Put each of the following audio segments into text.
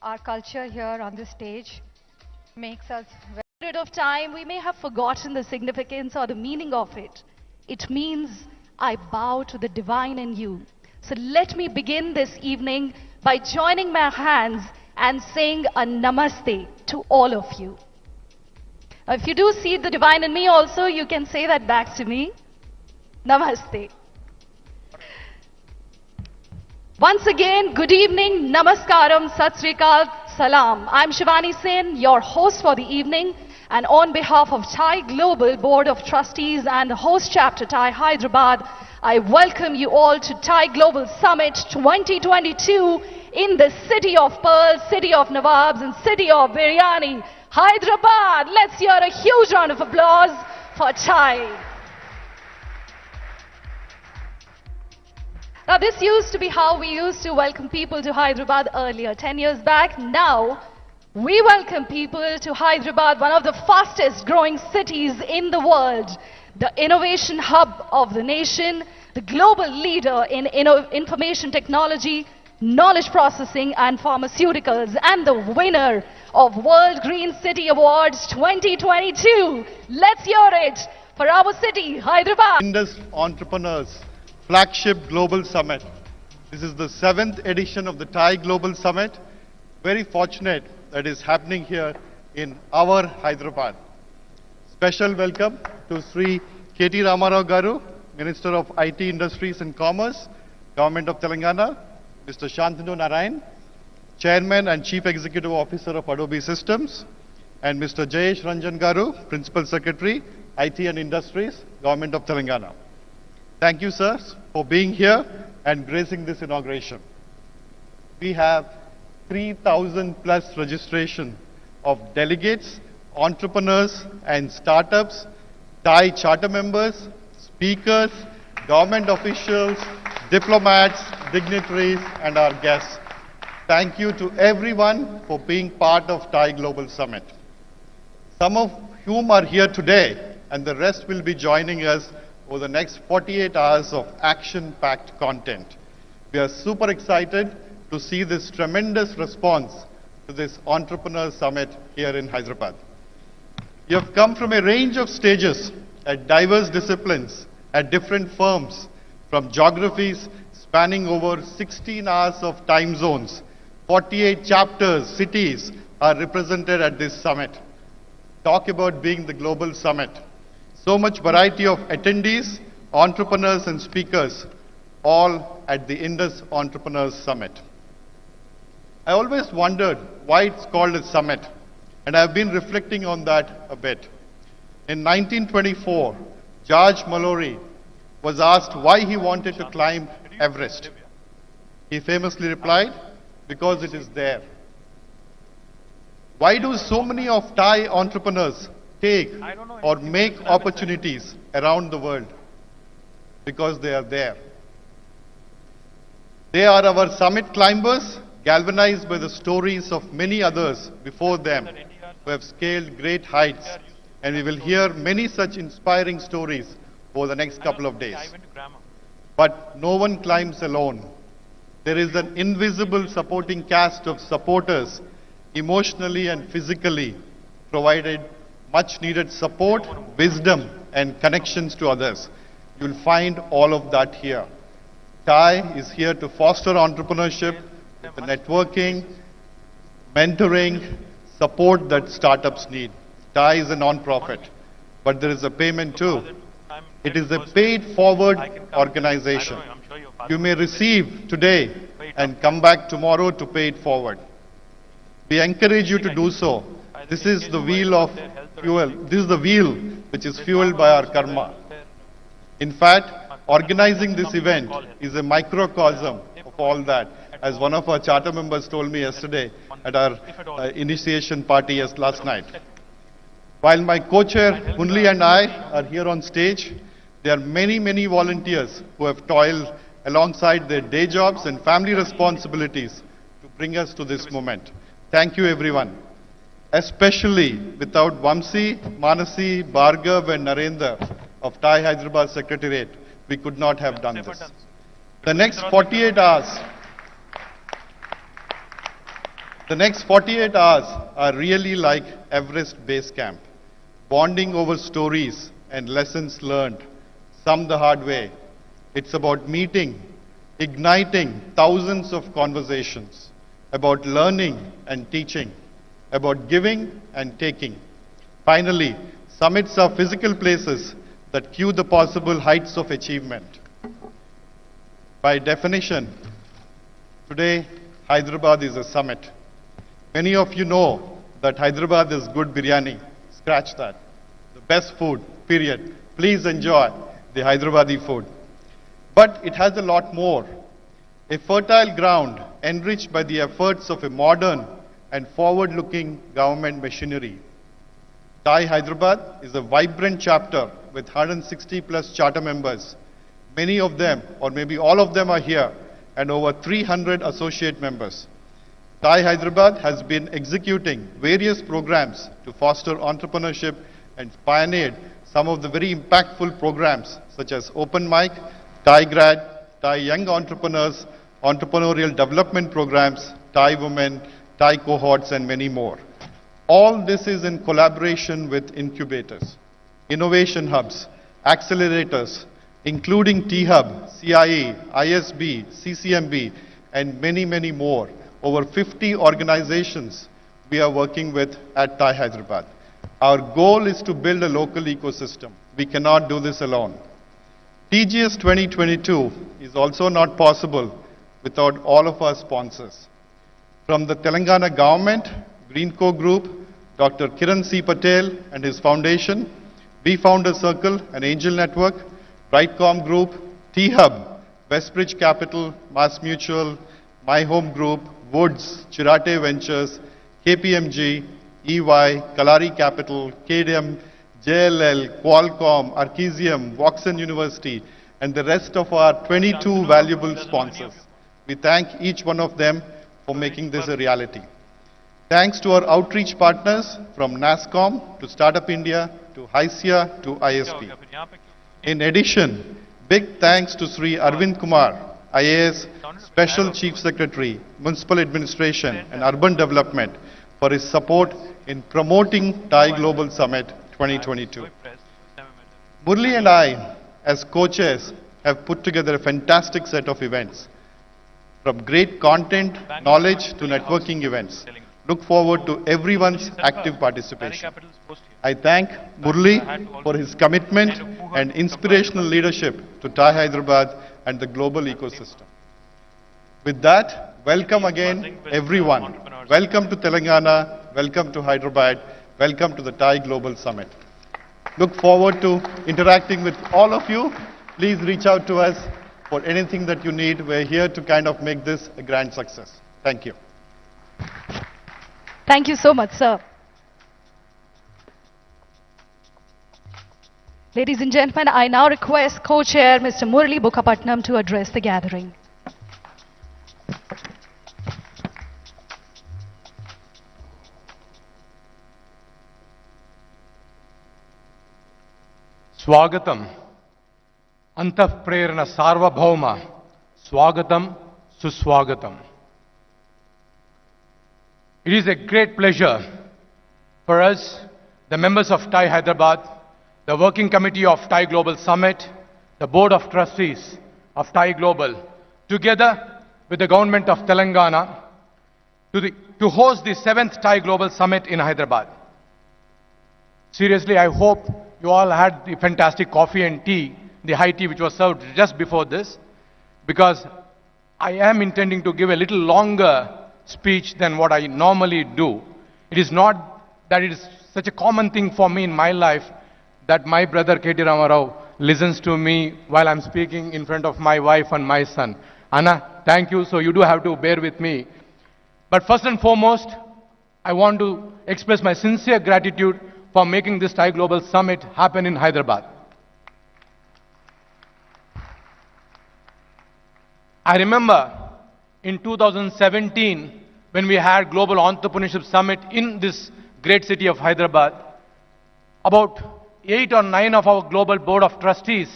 our culture here on this stage makes us very period of time we may have forgotten the significance or the meaning of it. It means I bow to the divine in you. So let me begin this evening by joining my hands and saying a namaste to all of you. If you do see the divine in me also, you can say that back to me. Namaste. Once again, good evening, namaskaram, sat sri akal, salam. I'm Shivani Sen, your host for the evening, and on behalf of Thai Global Board of Trustees and the host chapter Thai Hyderabad, I welcome you all to Thai Global Summit 2022 in the city of pearls, city of Nawabs, and city of biryani, Hyderabad. Let's hear a huge round of applause for Thai. Now, this used to be how we used to welcome people to Hyderabad earlier, 10 years back. Now, we welcome people to Hyderabad, one of the fastest growing cities in the world, the innovation hub of the nation, the global leader in information technology, knowledge processing and pharmaceuticals, and the winner of World Green City Awards 2022. Let's hear it for our city, Hyderabad. Indus Entrepreneurs Flagship Global Summit. This is the 7th edition of the Thai Global Summit. Very fortunate that is happening here in our Hyderabad. Special welcome to Sri KT Ramarao Garu, Minister of IT Industries and Commerce, Government of Telangana, Mr. Shantanu Narayan, Chairman and Chief Executive Officer of Adobe Systems, and Mr. Jayesh Ranjan Garu, Principal Secretary, IT and Industries, Government of Telangana. Thank you, sir, for being here and gracing this inauguration. We have 3,000 plus registration of delegates, entrepreneurs and startups, Thai charter members, speakers, government officials, diplomats, dignitaries and our guests. Thank you to everyone for being part of Thai Global Summit. Some of whom are here today and the rest will be joining us over the next 48 hours of action-packed content. We are super excited to see this tremendous response to this Entrepreneur Summit here in Hyderabad. You have come from a range of stages at diverse disciplines, at different firms, from geographies spanning over 16 hours of time zones. 48 chapters, cities are represented at this summit. Talk about being the global summit. So much variety of attendees, entrepreneurs and speakers, all at the Indus Entrepreneurs Summit. I always wondered why it's called a summit, and I've been reflecting on that a bit. In 1924, George Mallory was asked why he wanted to climb Everest. He famously replied, because it is there. Why do so many of Thai entrepreneurs take or make opportunities around the world? Because they are there. They are our summit climbers, galvanized by the stories of many others before them who have scaled great heights, and we will hear many such inspiring stories over the next couple of days. But no one climbs alone. There is an invisible supporting cast of supporters, emotionally and physically, provided much needed support, wisdom and connections to others. You will find all of that here. Thai is here to foster entrepreneurship with the networking, mentoring, support that startups need. Thai is a non-profit, but there is a payment too. It is a paid-forward organization. You may receive today and come back tomorrow to pay it forward. We encourage you to do so. This is the wheel of fuel. This is the wheel which is fueled by our karma. In fact, organizing this event is a microcosm of all that, as one of our charter members told me yesterday at our initiation party last night. While my co-chair Hunli and I are here on stage, there are many volunteers who have toiled alongside their day jobs and family responsibilities to bring us to this moment. Thank you everyone. Especially without Vamsi, Manasi, Bhargav and Narendra of Thai Hyderabad Secretariat, we could not have done this. The next 48 hours The next 48 hours are really like Everest Base Camp, bonding over stories and lessons learned, some the hard way. It's about meeting, igniting thousands of conversations, about learning and teaching, about giving and taking. Finally, summits are physical places that cue the possible heights of achievement. By definition, today, Hyderabad is a summit. Many of you know that Hyderabad is good biryani. Scratch that. The best food, period. Please enjoy the Hyderabadi food. But it has a lot more. A fertile ground enriched by the efforts of a modern and forward-looking government machinery. TiE Hyderabad is a vibrant chapter with 160 plus charter members. Many of them, or maybe all of them, are here, and over 300 associate members. TiE Hyderabad has been executing various programs to foster entrepreneurship and pioneered some of the very impactful programs such as Open Mic, TiE Grad, TiE Young Entrepreneurs, Entrepreneurial Development Programs, TiE Women, TiE Cohorts, and many more. All this is in collaboration with incubators, innovation hubs, accelerators, including T-Hub, CIE, ISB, CCMB, and many, many more. Over 50 organizations we are working with at TiE Hyderabad. Our goal is to build a local ecosystem. We cannot do this alone. TGS 2022 is also not possible without all of our sponsors. From the Telangana government, Greenco Group, Dr. Kiran C. Patel and his foundation, B Founder Circle, an angel network, Brightcom Group, T-Hub, Westbridge Capital, Mass Mutual, My Home Group, Woods, Chirate Ventures, KPMG, EY, Kalari Capital, KDM, JLL, Qualcomm, Archesium, Voxen University, and the rest of our 22 valuable sponsors. We thank each one of them for making this a reality. Thanks to our outreach partners from NASCOM to Startup India to HICC to ISP. In addition, big thanks to Sri Arvind Kumar, IAS, Special Chief Secretary, Municipal Administration and Urban Development for his support in promoting TiE Global Summit 2022. Murli and I, as co-chairs, have put together a fantastic set of events. From great content, knowledge to networking events. Look forward to everyone's active participation. I thank Murli for his commitment and inspirational leadership to TiE Hyderabad and the global ecosystem. With that, welcome again everyone. Welcome to Telangana, welcome to Hyderabad, welcome to the TiE Global Summit. Look forward to interacting with all of you. Please reach out to us for anything that you need. We're here to kind of make this a grand success. Thank you. Thank you so much, sir. Ladies and gentlemen, I now request co-chair Mr. Murali Bukkapatnam to address the gathering. Swagatam, Antah Prerana Sarvabhauma, Swagatam, Suswagatam. It is a great pleasure for us, the members of TiE Hyderabad, the Working Committee of TiE Global Summit, the Board of Trustees of TiE Global, together with the Government of Telangana, to host the 7th TiE Global Summit in Hyderabad. Seriously, I hope you all had the fantastic coffee and tea, the high tea which was served just before this, because I am intending to give a little longer speech than what I normally do. It is not that it is such a common thing for me in my life that my brother KT Ramarao listens to me while I'm speaking in front of my wife and my son. Anna, thank you, so you do have to bear with me. But first and foremost, I want to express my sincere gratitude for making this TiE Global Summit happen in Hyderabad. I remember in 2017, when we had Global Entrepreneurship Summit in this great city of Hyderabad, about 8 or 9 of our Global Board of Trustees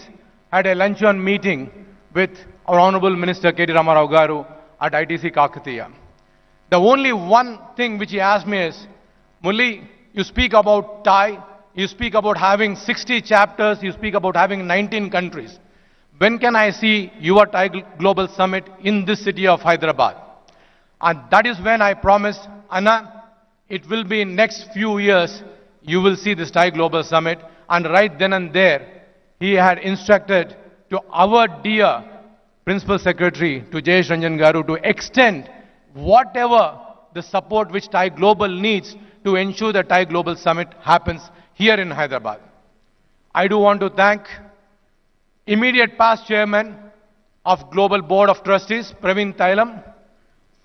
had a luncheon meeting with our Honorable Minister KT Ramarao Garu at ITC Kakatiya. The only one thing which he asked me is, Mulli, you speak about Thai, you speak about having 60 chapters, you speak about having 19 countries. When can I see your Thai Global Summit in this city of Hyderabad? And that is when I promised, Anna, it will be in next few years, you will see this Thai Global Summit. And right then and there, he had instructed to our dear Principal Secretary, to JaiTelangana Garu, to extend whatever the support which Thai Global needs to ensure the Thai Global Summit happens here in Hyderabad. I do want to thank immediate past chairman of Global Board of Trustees, Praveen Thailam,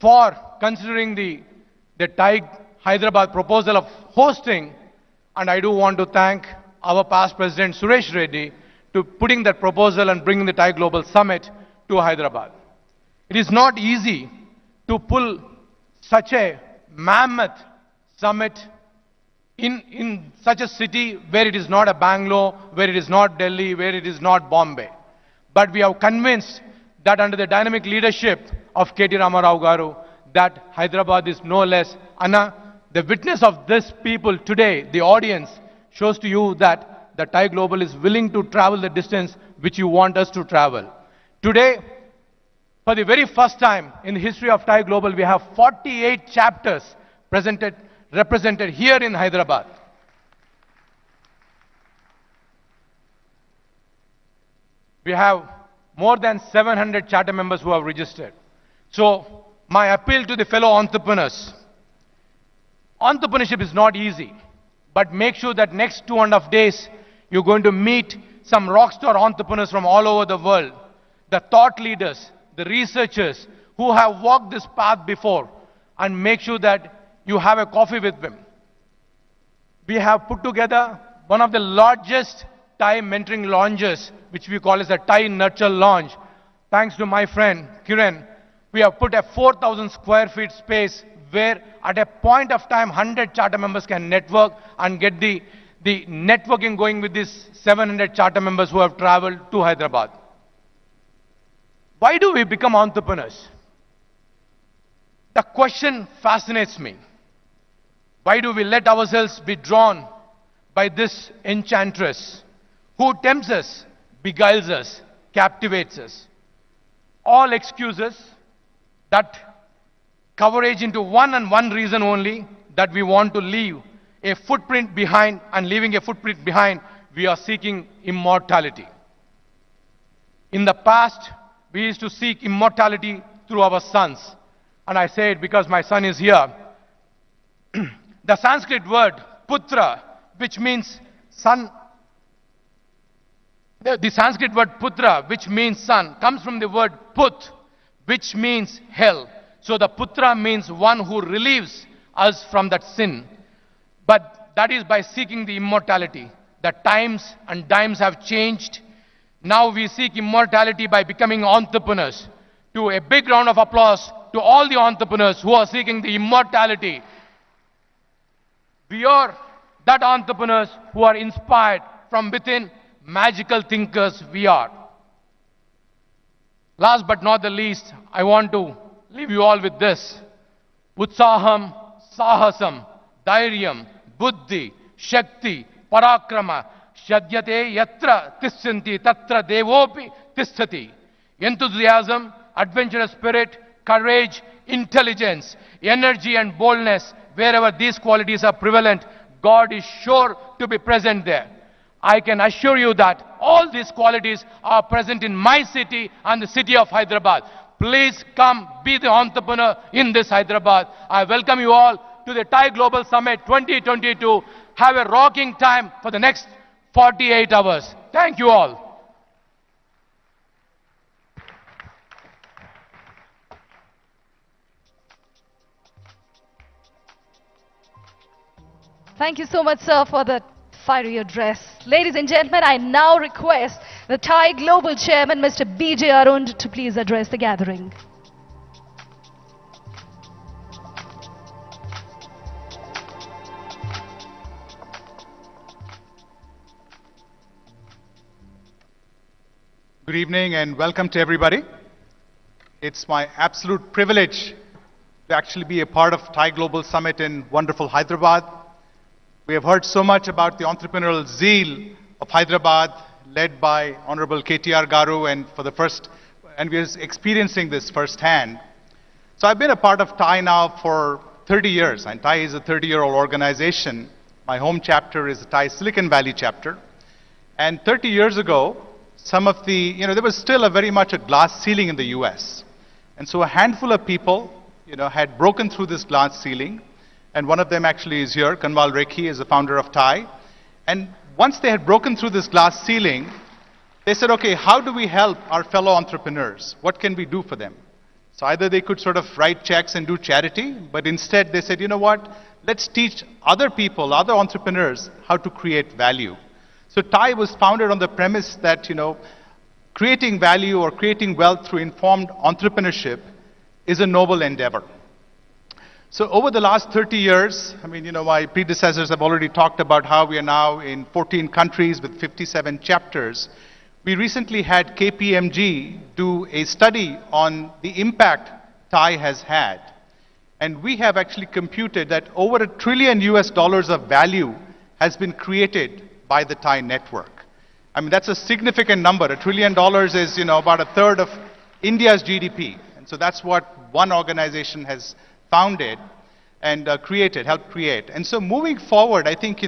for considering the Thai Hyderabad proposal of hosting. And I do want to thank our past president, Suresh Reddy, to putting that proposal and bringing the Thai Global Summit to Hyderabad. It is not easy to pull such a mammoth summit in such a city where it is not a Bangalore, where it is not Delhi, where it is not Bombay. But we are convinced that under the dynamic leadership of KT Ramarao Garu, that Hyderabad is no less. Anna, the witness of this people today, the audience, shows to you that the Thai Global is willing to travel the distance which you want us to travel. Today, for the very first time in the history of Thai Global, we have 48 chapters represented here in Hyderabad. We have more than 700 charter members who have registered. So, my appeal to the fellow entrepreneurs, entrepreneurship is not easy, but make sure that next 2.5 days, you're going to meet some rockstar entrepreneurs from all over the world, the thought leaders, the researchers who have walked this path before, and make sure that you have a coffee with them. We have put together one of the largest Thai mentoring lounges, which we call as a Thai Nurture Lounge. Thanks to my friend Kiran, we have put a 4,000 square feet space where at a point of time 100 charter members can network and get the networking going with these 700 charter members who have traveled to Hyderabad. Why do we become entrepreneurs? The question fascinates me. Why do we let ourselves be drawn by this enchantress who tempts us, beguiles us, captivates us? All excuses that coverage into one and one reason only, that we want to leave a footprint behind, and leaving a footprint behind, we are seeking immortality. In the past, we used to seek immortality through our sons. And I say it because my son is here. The Sanskrit word putra, which means son, the Sanskrit word putra, which means son, comes from the word put, which means hell. So the putra means one who relieves us from that sin. But that is by seeking the immortality. The times and dimes have changed. Now we seek immortality by becoming entrepreneurs. To a big round of applause to all the entrepreneurs who are seeking the immortality. We are that entrepreneurs who are inspired from within, magical thinkers we are. Last but not the least, I want to leave you all with this. Utsaham, sahasam, dhairyam, buddhi, shakti, parakrama, shadyate yatra tissanti tatra devopi tissati. Enthusiasm, adventurous spirit, courage, intelligence, energy and boldness, wherever these qualities are prevalent, God is sure to be present there. I can assure you that all these qualities are present in my city and the city of Hyderabad. Please come be the entrepreneur in this Hyderabad. I welcome you all to the Thai Global Summit 2022. Have a rocking time for the next 48 hours. Thank you all. Thank you so much, sir, for that fiery address. Ladies and gentlemen, I now request the Thai Global Chairman, Mr. B.J. Arun, to please address the gathering. Good evening and welcome to everybody. It's my absolute privilege to actually be a part of Thai Global Summit in wonderful Hyderabad. We have heard so much about the entrepreneurial zeal of Hyderabad, led by Honorable KTR Garu, and we are experiencing this firsthand. So I've been a part of Thai now for 30 years, and Thai is a 30-year-old organization. My home chapter is the Thai Silicon Valley chapter. And 30 years ago, there was still very much a glass ceiling in the US. And so a handful of people, had broken through this glass ceiling. And one of them actually is here. Kanwal Rekhi is the founder of Thai. And once they had broken through this glass ceiling, they said, okay, how do we help our fellow entrepreneurs? What can we do for them? So either they could sort of write checks and do charity, but instead they said, you know what, let's teach other people, other entrepreneurs, how to create value. So Thai was founded on the premise that, creating value or creating wealth through informed entrepreneurship is a noble endeavor. So over the last 30 years, my predecessors have already talked about how we are now in 14 countries with 57 chapters. We recently had KPMG do a study on the impact Thai has had. And we have actually computed that over $1 trillion of value has been created by the Thai network. That's a significant number. $1 trillion is, about a third of India's GDP. And so that's what one organization has founded and helped create. And so moving forward, I think,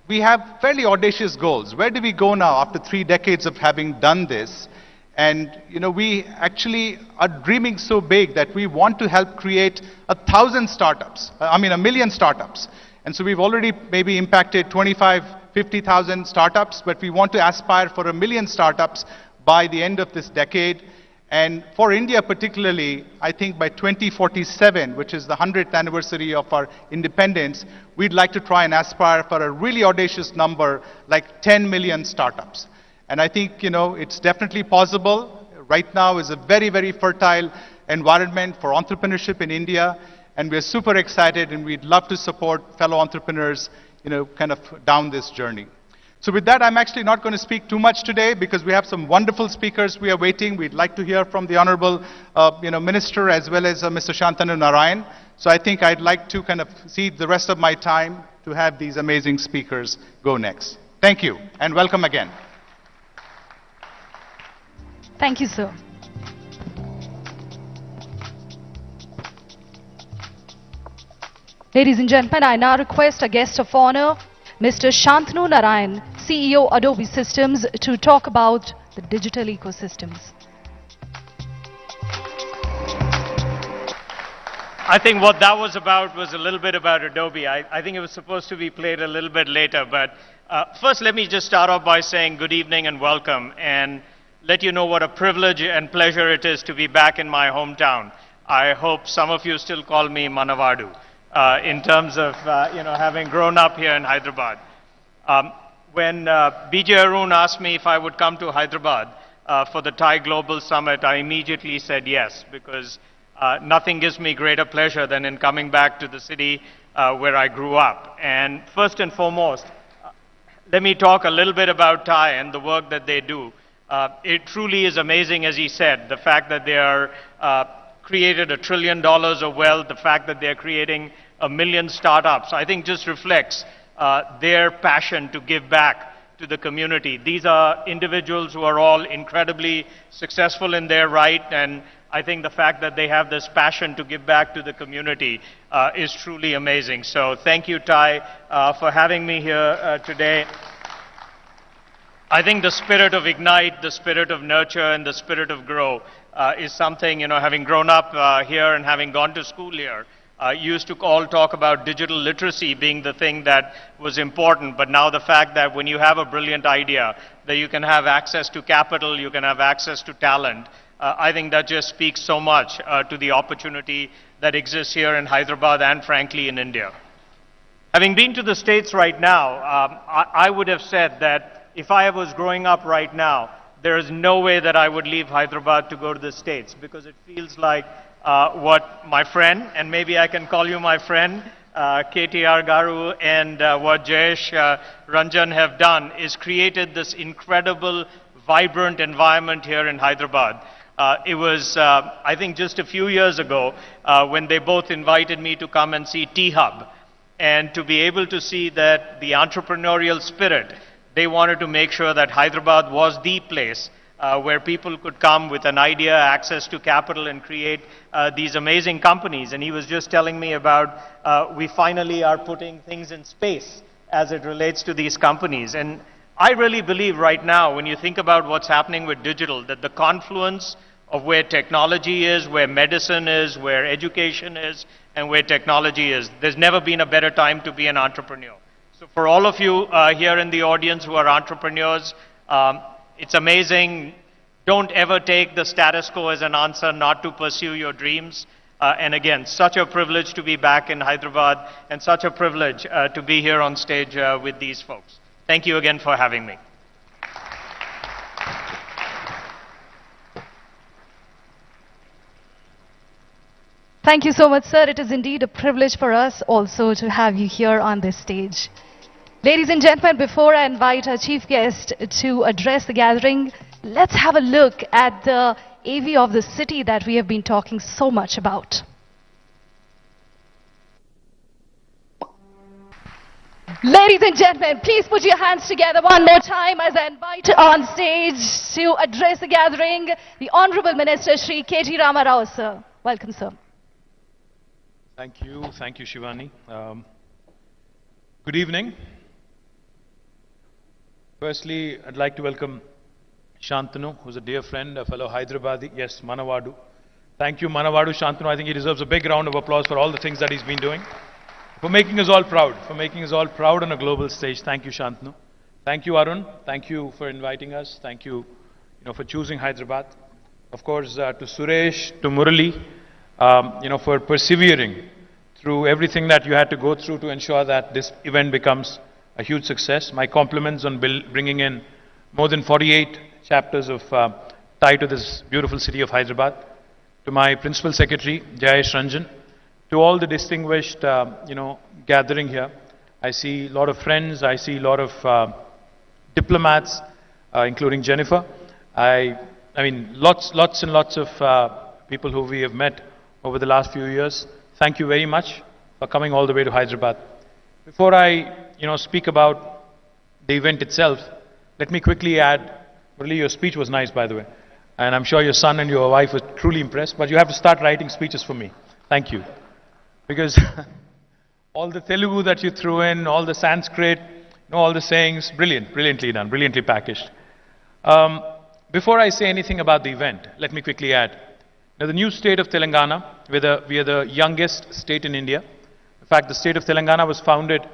we have fairly audacious goals. Where do we go now after 3 decades of having done this? And, we actually are dreaming so big that we want to help create 1,000 startups, 1 million startups. And so we've already maybe impacted 50,000 startups, but we want to aspire for 1 million startups by the end of this decade. And for India particularly, I think by 2047, which is the 100th anniversary of our independence, we'd like to try and aspire for a really audacious number, like 10 million startups. And I think, it's definitely possible. Right now is a very, very fertile environment for entrepreneurship in India. And we're super excited, and we'd love to support fellow entrepreneurs, kind of down this journey. So with that, I'm actually not going to speak too much today because we have some wonderful speakers we are waiting. We'd like to hear from the Honorable Minister as well as Mr. Shantanu Narayan. So I think I'd like to kind of cede the rest of my time to have these amazing speakers go next. Thank you, and welcome again. Thank you, sir. Ladies and gentlemen, I now request a guest of honor, Mr. Shantanu Narayan, CEO Adobe Systems, to talk about the digital ecosystems. I think what that was about was a little bit about Adobe. I think it was supposed to be played a little bit later, but first let me just start off by saying good evening and welcome, and let you know what a privilege and pleasure it is to be back in my hometown. I hope some of you still call me Manavadu. In terms of having grown up here in Hyderabad. When BJ Arun asked me if I would come to Hyderabad for the Thai Global Summit, I immediately said yes, because nothing gives me greater pleasure than in coming back to the city where I grew up. And first and foremost, let me talk a little bit about Thai and the work that they do. It truly is amazing, as he said, the fact that they are created $1 trillion of wealth, the fact that they're creating 1 million startups, I think just reflects their passion to give back to the community. These are individuals who are all incredibly successful in their right, and I think the fact that they have this passion to give back to the community is truly amazing. So thank you, Thai, for having me here today. I think the spirit of ignite, the spirit of nurture, and the spirit of grow is something, having grown up here and having gone to school here, used to all talk about digital literacy being the thing that was important, but now the fact that when you have a brilliant idea, that you can have access to capital, you can have access to talent, I think that just speaks so much to the opportunity that exists here in Hyderabad and frankly in India. Having been to the States right now, I would have said that if I was growing up right now, there is no way that I would leave Hyderabad to go to the States, because it feels like what my friend, and maybe I can call you my friend, KTR Garu, and what Jayesh Ranjan have done is created this incredible, vibrant environment here in Hyderabad. It was, I think, just a few years ago when they both invited me to come and see T-Hub. And to be able to see that the entrepreneurial spirit, they wanted to make sure that Hyderabad was the place where people could come with an idea, access to capital, and create these amazing companies. And he was just telling me about we finally are putting things in space as it relates to these companies. And I really believe right now, when you think about what's happening with digital, that the confluence of where technology is, where medicine is, where education is, and where technology is, there's never been a better time to be an entrepreneur. So for all of you here in the audience who are entrepreneurs, it's amazing. Don't ever take the status quo as an answer not to pursue your dreams. And again, such a privilege to be back in Hyderabad, and such a privilege to be here on stage with these folks. Thank you again for having me. Thank you so much, sir. It is indeed a privilege for us also to have you here on this stage. Ladies and gentlemen, before I invite our chief guest to address the gathering, let's have a look at the AV of the city that we have been talking so much about. Ladies and gentlemen, please put your hands together one more time as I invite on stage to address the gathering the Honorable Minister Shri KT Rama Rao, sir. Welcome, sir. Thank you, Shivani. Good evening. Firstly, I'd like to welcome Shantanu, who's a dear friend, a fellow Hyderabadi. Yes, Manavadu. Thank you, Manavadu Shantanu. I think he deserves a big round of applause for all the things that he's been doing, for making us all proud, on a global stage. Thank you, Shantanu. Thank you, Arun. Thank you for inviting us. Thank you, for choosing Hyderabad. Of course, to Suresh, to Murali, for persevering through everything that you had to go through to ensure that this event becomes a huge success. My compliments on bringing in more than 48 chapters of tie to this beautiful city of Hyderabad. To my Principal Secretary, Jayesh Ranjan, to all the distinguished, gathering here. I see a lot of friends, I see a lot of diplomats, including Jennifer. I mean, lots and lots of people who we have met over the last few years. Thank you very much for coming all the way to Hyderabad. Before I, speak about the event itself, let me quickly add, really your speech was nice, by the way. And I'm sure your son and your wife were truly impressed, but you have to start writing speeches for me. Thank you. Because all the Telugu that you threw in, all the Sanskrit, all the sayings, brilliantly done, brilliantly packaged. Before I say anything about the event, let me quickly add. Now, the new state of Telangana, we are the youngest state in India. In fact, the state of Telangana was founded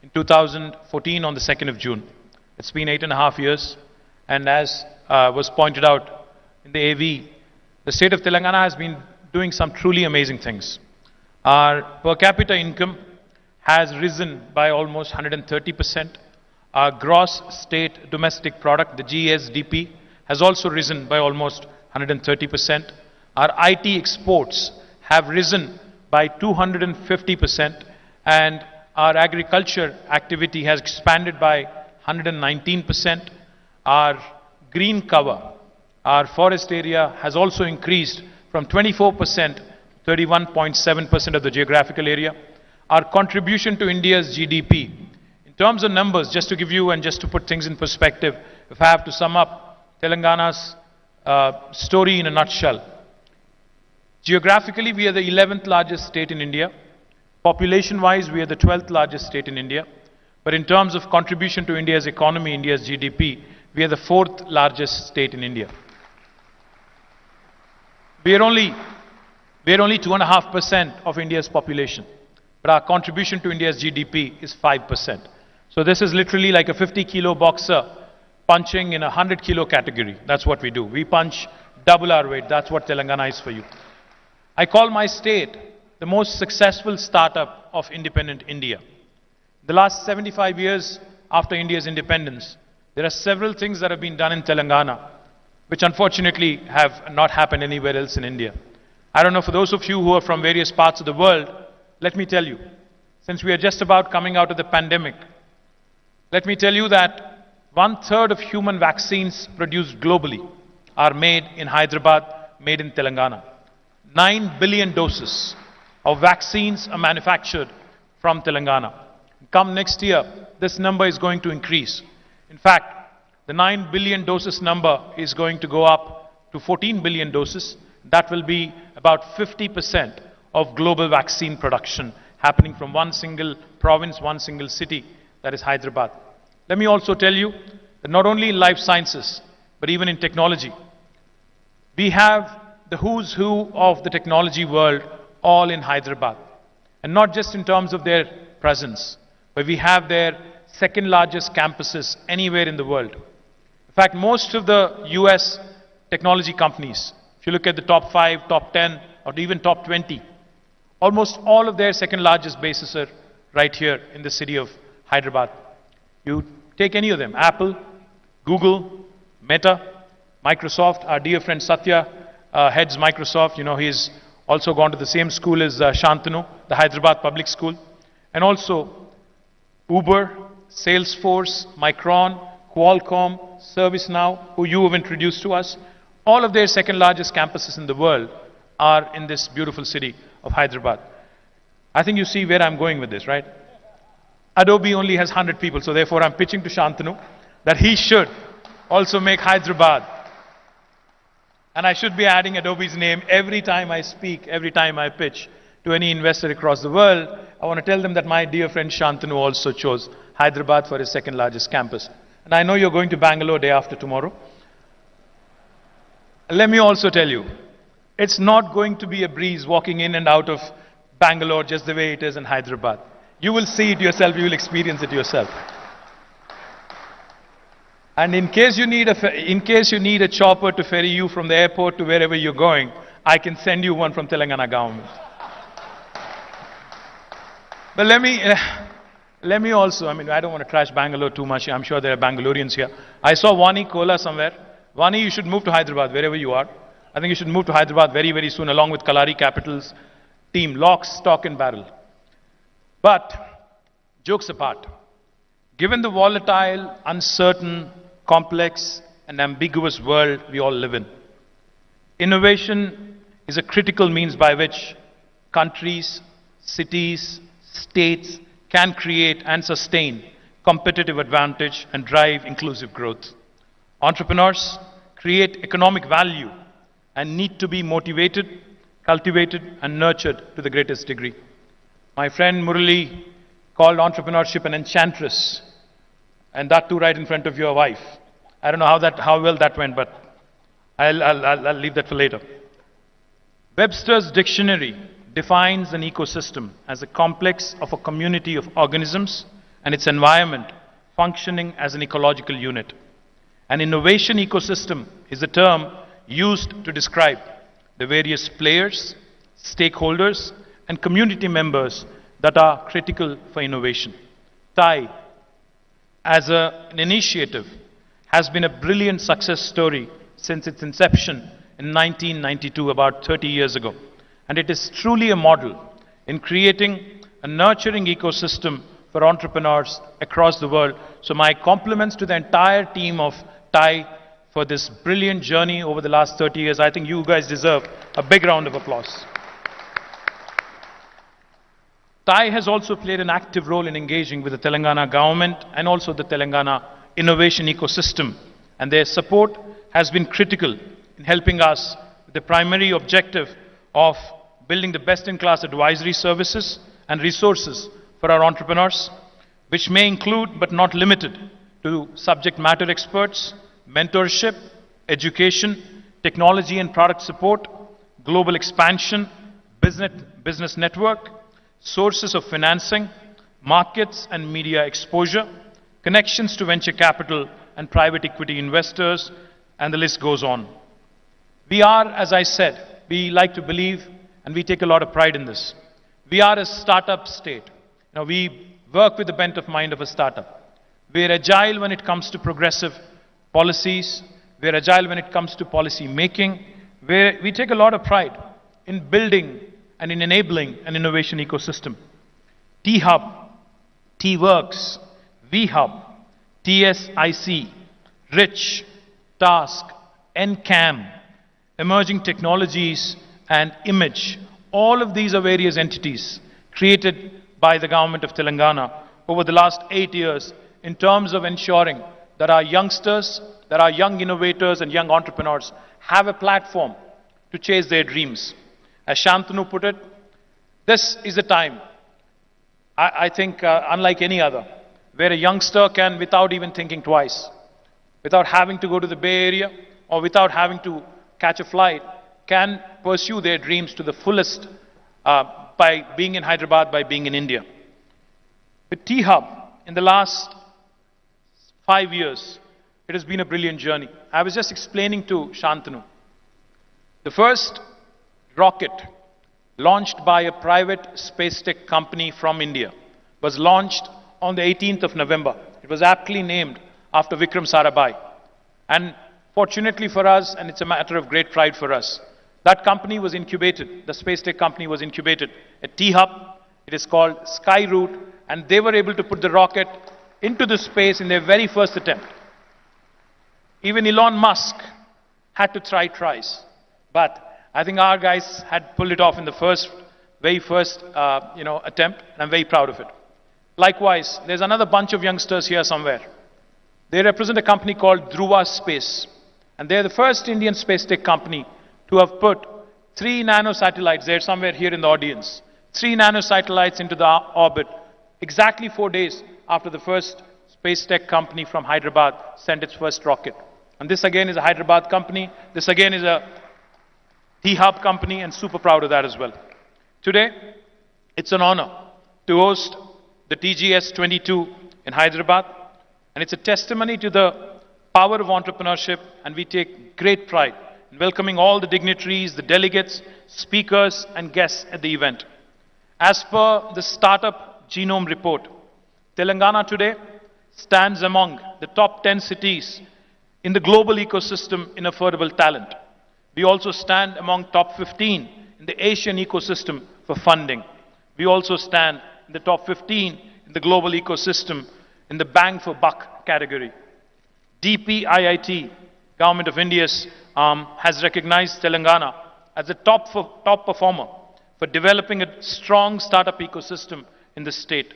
in 2014 on the 2nd of June. It's been 8.5 years. And as was pointed out in the AV, the state of Telangana has been doing some truly amazing things. Our per capita income has risen by almost 130%. Our gross state domestic product, the GSDP, has also risen by almost 130%. Our IT exports have risen by 250%, and our agriculture activity has expanded by 119%. Our green cover, our forest area has also increased from 24% to 31.7% of the geographical area. Our contribution to India's GDP, in terms of numbers, just to give you and just to put things in perspective, if I have to sum up Telangana's story in a nutshell. Geographically, we are the 11th largest state in India. Population-wise, we are the 12th largest state in India. But in terms of contribution to India's economy, India's GDP, we are the 4th largest state in India. We are only 2.5% of India's population, but our contribution to India's GDP is 5%. So this is literally like a 50-kilo boxer punching in a 100-kilo category. That's what we do. We punch double our weight. That's what Telangana is for you. I call my state the most successful startup of independent India. The last 75 years after India's independence, there are several things that have been done in Telangana, which unfortunately have not happened anywhere else in India. I don't know, for those of you who are from various parts of the world, let me tell you, since we are just about coming out of the pandemic, let me tell you that 1/3 of human vaccines produced globally are made in Hyderabad made in Telangana. 9 billion doses of vaccines are manufactured from Telangana. Come next year, this number is going to increase. In fact, the 9 billion doses number is going to go up to 14 billion doses. That will be about 50% of global vaccine production happening from one single province, one single city, that is Hyderabad. Let me also tell you that not only in life sciences, but even in technology, we have the who's who of the technology world all in Hyderabad. And not just in terms of their presence, but we have their second largest campuses anywhere in the world. In fact, most of the US technology companies, if you look at the top 5, top 10, or even top 20, almost all of their second largest bases are right here in the city of Hyderabad. You take any of them, Apple, Google, Meta, Microsoft. Our dear friend Satya heads Microsoft. You know, he's also gone to the same school as Shantanu, the Hyderabad public school. And also Uber, Salesforce, Micron, Qualcomm, ServiceNow, who you have introduced to us. All of their second largest campuses in the world are in this beautiful city of Hyderabad. I think you see where I'm going with this, right? Adobe only has 100 people, so therefore I'm pitching to Shantanu that he should also make Hyderabad. And I should be adding Adobe's name every time I speak, every time I pitch to any investor across the world. I want to tell them that my dear friend Shantanu also chose Hyderabad for his second largest campus. And I know you're going to Bangalore day after tomorrow. Let me also tell you, it's not going to be a breeze walking in and out of Bangalore just the way it is in Hyderabad. You will see it yourself, you will experience it yourself. And in case you need a chopper to ferry you from the airport to wherever you're going, I can send you one from Telangana government. But let me also, I don't want to trash Bangalore too much. I'm sure there are Bangaloreans here. I saw Vani Kola somewhere. Vani, you should move to Hyderabad, wherever you are. I think you should move to Hyderabad very, very soon, along with Kalari Capital's team, lock, stock and barrel. But, jokes apart, given the volatile, uncertain, complex and ambiguous world we all live in, innovation is a critical means by which countries, cities, states can create and sustain competitive advantage and drive inclusive growth. Entrepreneurs create economic value and need to be motivated, cultivated and nurtured to the greatest degree. My friend Murali called entrepreneurship an enchantress, and that too right in front of your wife. I don't know how well that went, but I'll leave that for later. Webster's dictionary defines an ecosystem as a complex of a community of organisms and its environment functioning as an ecological unit. An innovation ecosystem is a term used to describe the various players, stakeholders, and community members that are critical for innovation. TIE, as an initiative, has been a brilliant success story since its inception in 1992, about 30 years ago. And it is truly a model in creating a nurturing ecosystem for entrepreneurs across the world. So my compliments to the entire team of TIE for this brilliant journey over the last 30 years. I think you guys deserve a big round of applause. TIE has also played an active role in engaging with the Telangana government and also the Telangana innovation ecosystem. And their support has been critical in helping us with the primary objective of building the best-in-class advisory services and resources for our entrepreneurs, which may include but not limited to subject matter experts, mentorship, education, technology and product support, global expansion, business network, sources of financing, markets and media exposure, connections to venture capital and private equity investors, and the list goes on. We are, as I said, we like to believe and we take a lot of pride in this. We are a startup state. We work with the bent of mind of a startup. We're agile when it comes to progressive policies. We're agile when it comes to policy making. We take a lot of pride in building and in enabling an innovation ecosystem. T-Hub, T-Works, V-Hub, TSIC, Rich, Task, NCAM, emerging technologies, and image. All of these are various entities created by the government of Telangana over the last 8 years in terms of ensuring that our youngsters, that our young innovators and young entrepreneurs have a platform to chase their dreams. As Shantanu put it, this is a time, I think, unlike any other, where a youngster can, without even thinking twice, without having to go to the Bay Area or without having to catch a flight, can pursue their dreams to the fullest by being in Hyderabad, by being in India. With T-Hub, in the last 5 years, it has been a brilliant journey. I was just explaining to Shantanu. The first rocket launched by a private space tech company from India was launched on the 18th of November. It was aptly named after Vikram Sarabhai. And fortunately for us, and it's a matter of great pride for us, that company was incubated, the space tech company was incubated at T-Hub. It is called Skyroot, and they were able to put the rocket into the space in their very first attempt. Even Elon Musk had to try twice, but I think our guys had pulled it off in the very first attempt, and I'm very proud of it. Likewise, there's another bunch of youngsters here somewhere. They represent a company called Dhruva Space, and they're the first Indian space tech company to have put 3 nanosatellites, they're somewhere here in the audience, 3 nanosatellites into the orbit, exactly 4 days after the first space tech company from Hyderabad sent its first rocket. And this again is a Hyderabad company, this again is a T-Hub company, and super proud of that as well. Today, it's an honor to host the TGS 22 in Hyderabad, and it's a testimony to the power of entrepreneurship, and we take great pride in welcoming all the dignitaries, the delegates, speakers, and guests at the event. As per the Startup Genome Report, Telangana today stands among the top 10 cities in the global ecosystem in affordable talent. We also stand among top 15 in the Asian ecosystem for funding. We also stand in the top 15 in the global ecosystem in the bang for buck category. DPIIT, Government of India, has recognized Telangana as a top performer for developing a strong startup ecosystem in the state.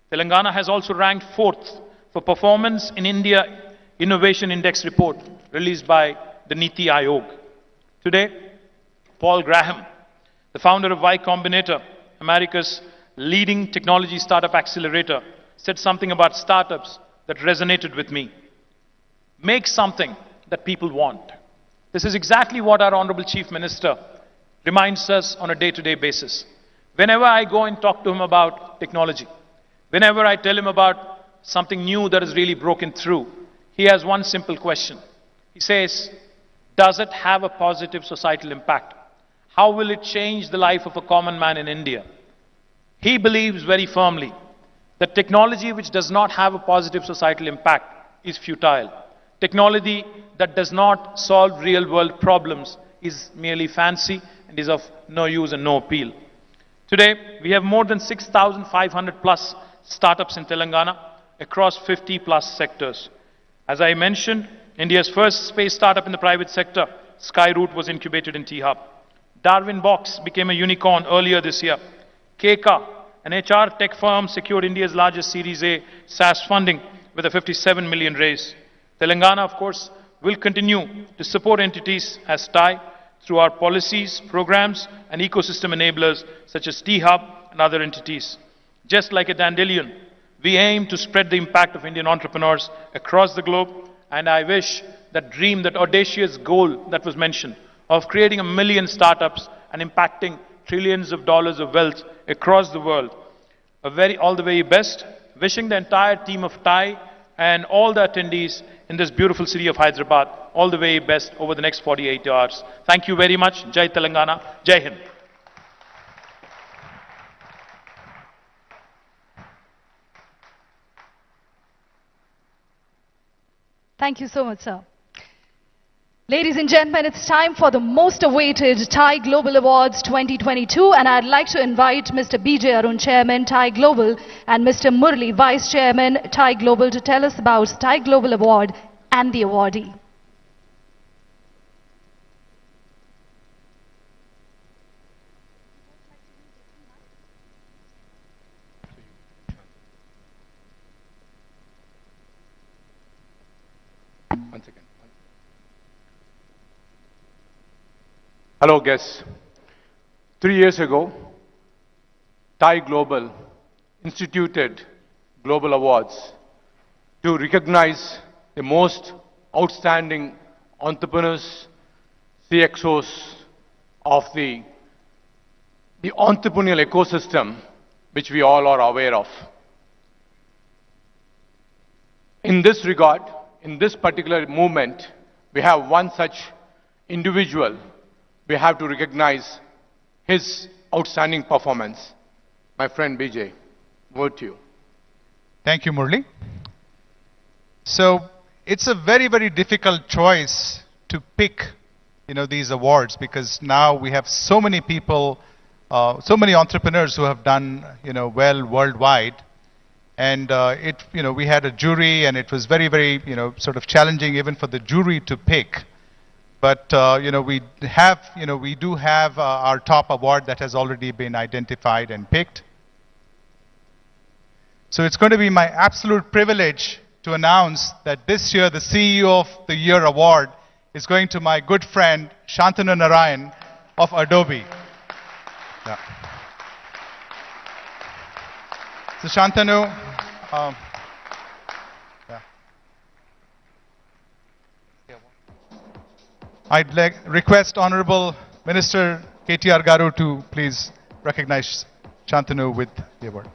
Telangana has also ranked 4th for performance in India Innovation Index report released by the Niti Aayog. Today, Paul Graham, the founder of Y Combinator, America's leading technology startup accelerator, said something about startups that resonated with me. Make something that people want. This is exactly what our Honorable Chief Minister reminds us on a day-to-day basis. Whenever I go and talk to him about technology, whenever I tell him about something new that has really broken through, he has one simple question. He says, does it have a positive societal impact? How will it change the life of a common man in India? He believes very firmly that technology which does not have a positive societal impact is futile. Technology that does not solve real-world problems is merely fancy and is of no use and no appeal. Today, we have more than 6,500 plus startups in Telangana across 50 plus sectors. As I mentioned, India's first space startup in the private sector, Skyroot, was incubated in T-Hub. Darwin Box became a unicorn earlier this year. KK, an HR tech firm, secured India's largest Series A SaaS funding with a 57 million raise. Telangana, of course, will continue to support entities as TIE through our policies, programs, and ecosystem enablers such as T-Hub and other entities. Just like a dandelion, we aim to spread the impact of Indian entrepreneurs across the globe, and I wish that dream, that audacious goal that was mentioned of creating 1 million startups and impacting trillions of dollars of wealth across the world. All the very best. Wishing the entire team of TIE and all the attendees in this beautiful city of Hyderabad all the very best over the next 48 hours. Thank you very much. Jai Telangana. Jai Hind. Thank you so much, sir. Ladies and gentlemen, it's time for the most awaited TIE Global Awards 2022, and I'd like to invite Mr. B.J. Arun, Chairman, TIE Global, and Mr. Murli, Vice Chairman, TIE Global, to tell us about TIE Global Award and the awardee. One second. Hello, guests. 3 years ago, TIE Global instituted global awards to recognize the most outstanding entrepreneurs, CXOs of the entrepreneurial ecosystem, which we all are aware of. In this regard, in this particular movement, we have one such individual. We have to recognize his outstanding performance. My friend BJ, word to you. Thank you, Murli. So it's a very, very difficult choice to pick, these awards, because now we have so many people, so many entrepreneurs who have done, well worldwide. And we had a jury, and it was very, very, sort of challenging even for the jury to pick. But we do have our top award that has already been identified and picked. So it's going to be my absolute privilege to announce that this year the CEO of the Year award is going to my good friend Shantanu Narayan of Adobe. Yeah. So Shantanu, I'd request Honorable Minister KTR Garu to please recognize Shantanu with the award.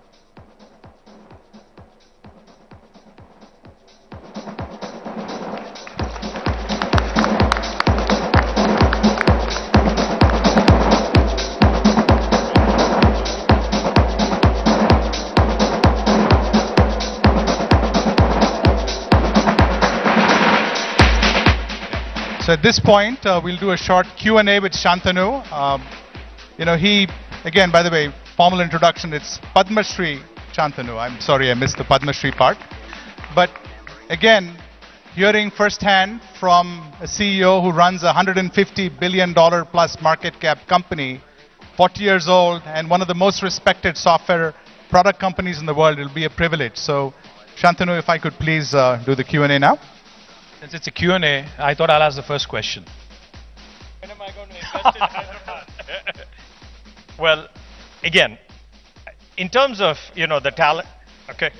So at this point, we'll do a short Q&A with Shantanu. He, again, by the way, formal introduction, it's Padma Shri Shantanu. I'm sorry I missed the Padma Shri part. But again, hearing firsthand from a CEO who runs a $150 billion plus market cap company, 40 years old, and one of the most respected software product companies in the world, it'll be a privilege. So Shantanu, if I could please do the Q&A now. Since it's a Q&A, I thought I'll ask the first question. When am I going to invest in Hyderabad? Well, again, in terms of, the talent, okay.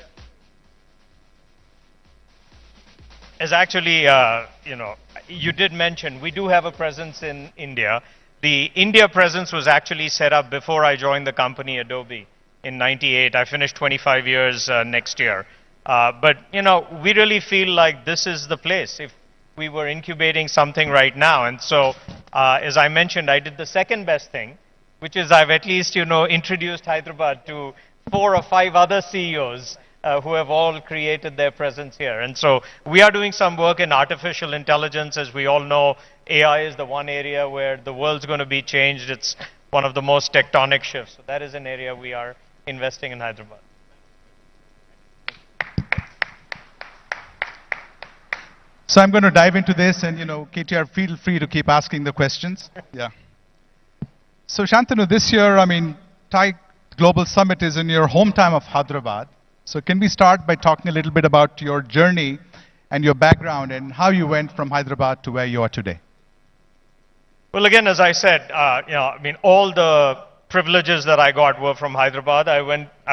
As actually, you did mention, we do have a presence in India. The India presence was actually set up before I joined the company Adobe in '98. I finished 25 years next year. But, we really feel like this is the place if we were incubating something right now. And so, as I mentioned, I did the second best thing, which is I've at least, introduced Hyderabad to 4 or 5 other CEOs who have all created their presence here. And so we are doing some work in artificial intelligence. As we all know, AI is the one area where the world's going to be changed. It's one of the most tectonic shifts. So that is an area we are investing in Hyderabad. So I'm going to dive into this, and KTR, feel free to keep asking the questions. Yeah. So Shantanu, this year, TIE Global Summit is in your hometown of Hyderabad. So can we start by talking a little bit about your journey and your background and how you went from Hyderabad to where you are today? Well, again, as I said, all the privileges that I got were from Hyderabad. I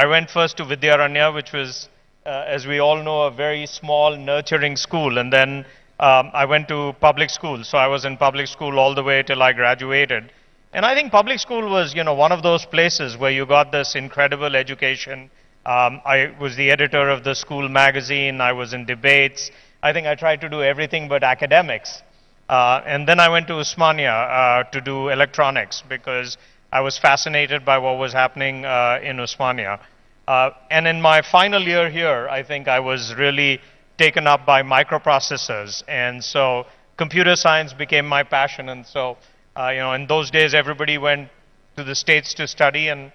went first to Vidyaranya, which was, as we all know, a very small, nurturing school. And then I went to public school. So I was in public school all the way till I graduated. And I think public school was, one of those places where you got this incredible education. I was the editor of the school magazine. I was in debates. I think I tried to do everything but academics. And then I went to Osmania to do electronics because I was fascinated by what was happening in Osmania. And in my final year here, I think I was really taken up by microprocessors. And so computer science became my passion. And so, in those days, everybody went to the States to study, and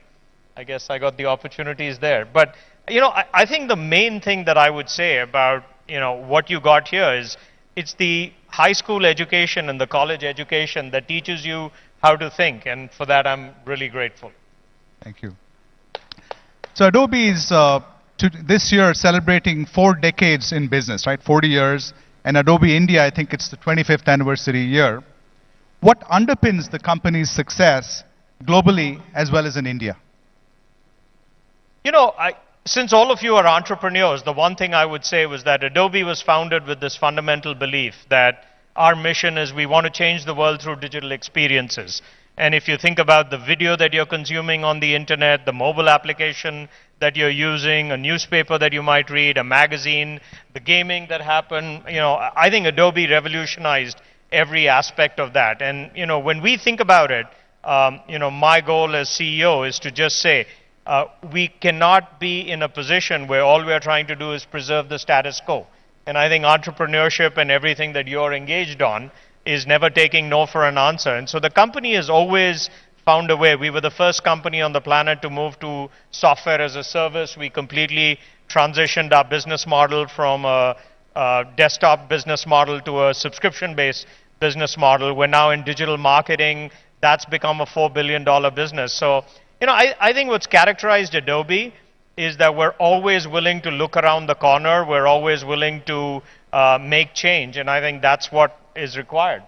I guess I got the opportunities there. But, I think the main thing that I would say about, what you got here is it's the high school education and the college education that teaches you how to think. And for that, I'm really grateful. Thank you. So Adobe is this year celebrating 4 decades in business, right? 40 years. and Adobe India, I think it's the 25th anniversary year. What underpins the company's success globally as well as in India? You know, since all of you are entrepreneurs, the one thing I would say was that Adobe was founded with this fundamental belief that our mission is we want to change the world through digital experiences. And if you think about the video that you're consuming on the internet, the mobile application that you're using, a newspaper that you might read, a magazine, the gaming that happened, you know, I think Adobe revolutionized every aspect of that. And, you know, when we think about it, you know, my goal as CEO is to just say, we cannot be in a position where all we are trying to do is preserve the status quo. And I think entrepreneurship and everything that you're engaged on is never taking no for an answer. And so the company has always found a way. We were the first company on the planet to move to software as a service. We completely transitioned our business model from a desktop business model to a subscription-based business model. We're now in digital marketing. That's become a $4 billion business. So, you know, I think what's characterized Adobe is that we're always willing to look around the corner. We're always willing to make change. And I think that's what is required.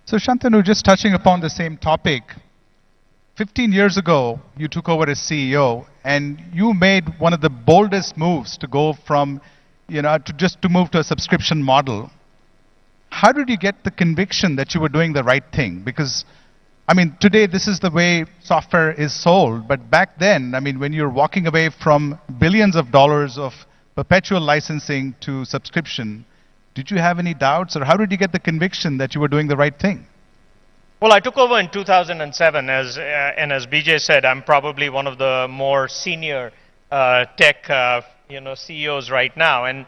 So Shantanu, just touching upon the same topic, 15 years ago, you took over as CEO, and you made one of the boldest moves to go from, you know, to move to a subscription model. How did you get the conviction that you were doing the right thing? Because, I mean, today this is the way software is sold, but back then, I mean, when you're walking away from billions of dollars of perpetual licensing to subscription, did you have any doubts, or how did you get the conviction that you were doing the right thing? Well, I took over in 2007, and as BJ said, I'm probably one of the more senior tech CEOs right now. And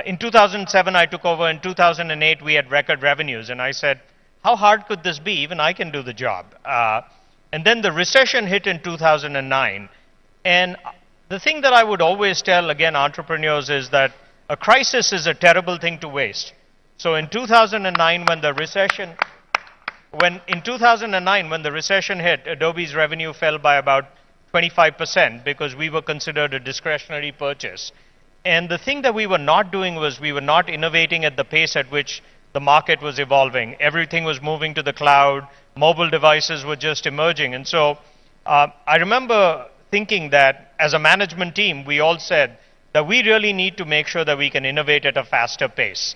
in 2007, I took over. In 2008, we had record revenues, and I said, how hard could this be? Even I can do the job. And then the recession hit in 2009. And the thing that I would always tell, again, entrepreneurs is that a crisis is a terrible thing to waste. So in 2009, when the recession hit, Adobe's revenue fell by about 25% because we were considered a discretionary purchase. And the thing that we were not doing was we were not innovating at the pace at which the market was evolving. Everything was moving to the cloud. Mobile devices were just emerging. And so I remember thinking that as a management team, we all said that we really need to make sure that we can innovate at a faster pace.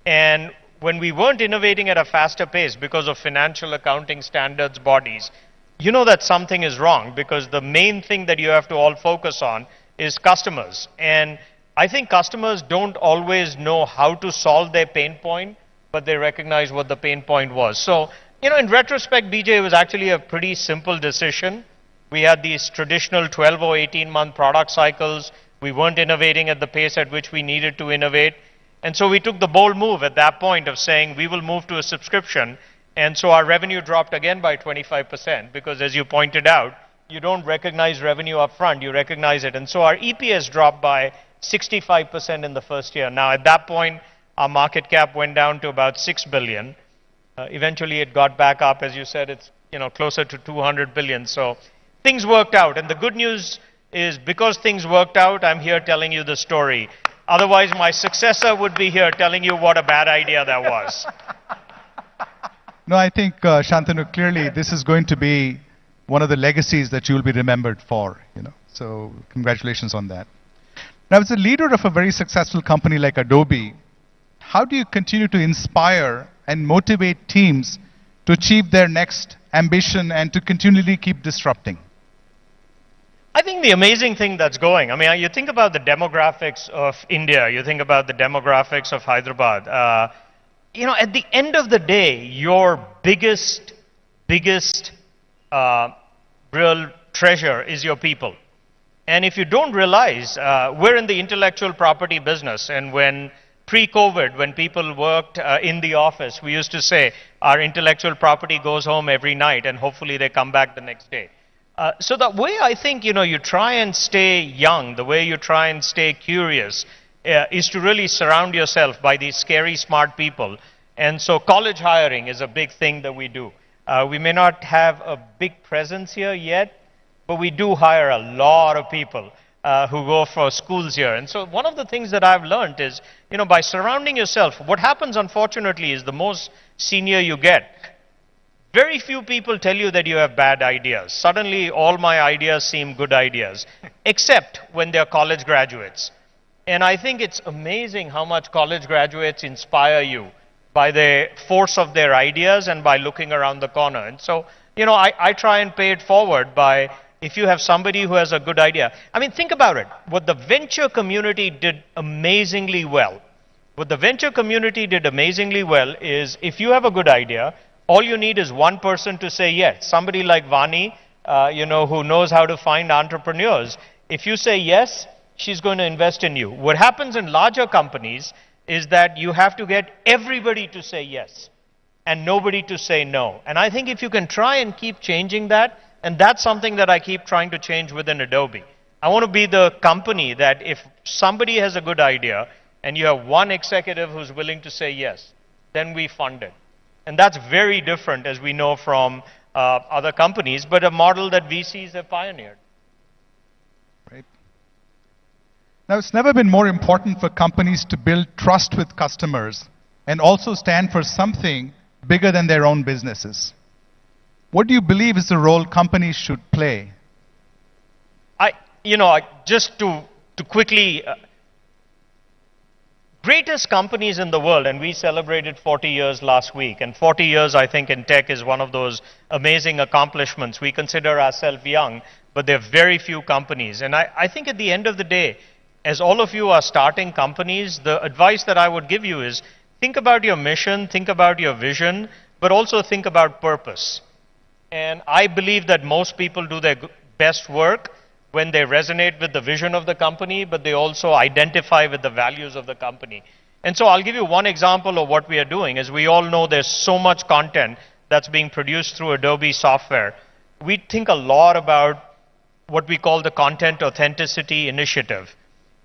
And when we weren't innovating at a faster pace because of financial accounting standards bodies, you know that something is wrong, because the main thing that you have to all focus on is customers. And I think customers don't always know how to solve their pain point, but they recognize what the pain point was. So, you know, in retrospect, BJ, it was actually a pretty simple decision. We had these traditional 12 or 18-month product cycles. We weren't innovating at the pace at which we needed to innovate. And so we took the bold move at that point of saying we will move to a subscription. And so our revenue dropped again by 25%, because as you pointed out, you don't recognize revenue up front, you recognize it. And so our EPS dropped by 65% in the first year. Now at that point, our market cap went down to about 6 billion. Eventually it got back up. As you said, it's closer to 200 billion. So things worked out. And the good news is, because things worked out, I'm here telling you the story. Otherwise, my successor would be here telling you what a bad idea that was. No, I think, Shantanu, clearly this is going to be one of the legacies that you will be remembered for. So congratulations on that. Now, as a leader of a very successful company like Adobe, how do you continue to inspire and motivate teams to achieve their next ambition and to continually keep disrupting? I think the amazing thing that's going, I mean, you think about the demographics of India, you think about the demographics of Hyderabad. At the end of the day, your biggest real treasure is your people. And if you don't realize, we're in the intellectual property business, and when pre-COVID, when people worked in the office, we used to say our intellectual property goes home every night and hopefully they come back the next day. So the way I think, you try and stay young, the way you try and stay curious, is to really surround yourself by these scary, smart people. And so college hiring is a big thing that we do. We may not have a big presence here yet, but we do hire a lot of people who go for schools here. And so one of the things that I've learned is, by surrounding yourself, what happens unfortunately is the most senior you get, very few people tell you that you have bad ideas. Suddenly all my ideas seem good ideas, except when they're college graduates. And I think it's amazing how much college graduates inspire you by the force of their ideas and by looking around the corner. And so, I try and pay it forward by, if you have somebody who has a good idea. I mean, think about it. What the venture community did amazingly well. What the venture community did amazingly well is, if you have a good idea, all you need is one person to say yes. Somebody like Vani, who knows how to find entrepreneurs. If you say yes, she's going to invest in you. What happens in larger companies is that you have to get everybody to say yes and nobody to say no. And I think if you can try and keep changing that, and that's something that I keep trying to change within Adobe. I want to be the company that if somebody has a good idea and you have one executive who's willing to say yes, then we fund it. And that's very different, as we know, from other companies, but a model that VCs have pioneered. Right. Now, it's never been more important for companies to build trust with customers and also stand for something bigger than their own businesses. What do you believe is the role companies should play? Just to quickly, greatest companies in the world, and we celebrated 40 years last week, and 40 years, I think, in tech is one of those amazing accomplishments. We consider ourselves young, but there are very few companies. And I think at the end of the day, as all of you are starting companies, the advice that I would give you is, think about your mission, think about your vision, but also think about purpose. And I believe that most people do their best work when they resonate with the vision of the company, but they also identify with the values of the company. And so I'll give you one example of what we are doing. As we all know, there's so much content that's being produced through Adobe software. We think a lot about what we call the Content Authenticity Initiative,